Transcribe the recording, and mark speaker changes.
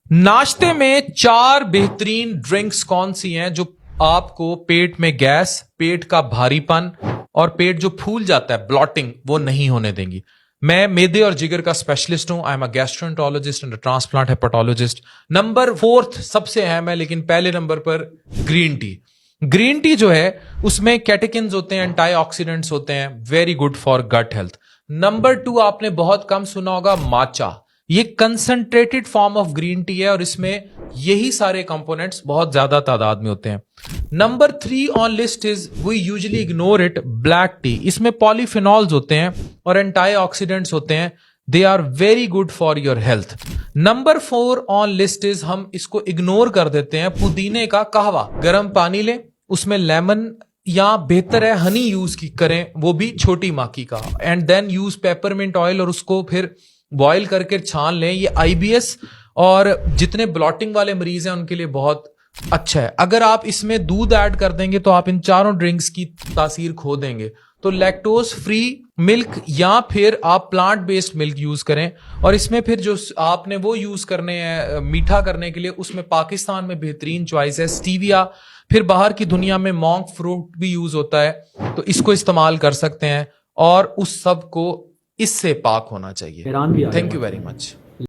Speaker 1: नाश्ते में 4 बेहतरीन ड्रिंक्स कौन सी हैं जो आपको पेट में गैस, पेट का भारीपन और पेट जो फूल जाता है ब्लॉटिंग वो नहीं होने देंगी। मैं मेदे और जिगर का स्पेशलिस्ट हूं। I am a gastroenterologist and transplant hepatologist. Number 4 सबसे अहम है, लेकिन पहले नंबर पर ग्रीन टी। ग्रीन टी जो है उसमें कैटेकिन्स होते हैं, एंटीऑक्सीडेंट्स होते हैं, very good for gut health. Number 2 आपने बहुत कम सुना होगा, माचा। ये concentrated form of green tea है और इसमें यही सारे कंपोनेंट्स बहुत ज्यादा तादाद में होते हैं। Number 3 on list is, we usually ignore it, black tea. इसमें पॉलीफिनॉल्स होते हैं और एंटीऑक्सीडेंट्स होते हैं। They are very good for your health. Number 4 on list is, हम इसको इग्नोर कर देते हैं, पुदीने का कहवा। गर्म पानी लें, उसमें लेमन या बेहतर है हनी यूज की करें, वो भी छोटी माकी का, and then use peppermint oil और उसको फिर बॉयल करके छान लें। ये आईबीएस और जितने ब्लॉटिंग वाले मरीज हैं उनके लिए बहुत अच्छा है। अगर आप इसमें दूध ऐड कर देंगे तो आप इन चारों ड्रिंक्स की तासीर खो देंगे। तो लैक्टोज फ्री मिल्क या फिर आप प्लांट बेस्ड मिल्क यूज करें। और इसमें फिर जो आपने वो यूज करने हैं मीठा करने के लिए, उसमें पाकिस्तान में बेहतरीन चॉइस है स्टीविया। फिर बाहर की दुनिया में मॉन्क फ्रूट भी यूज होता है, तो इसको इस्तेमाल कर सकते हैं और उस सब को इससे पाक होना चाहिए। Thank you very much.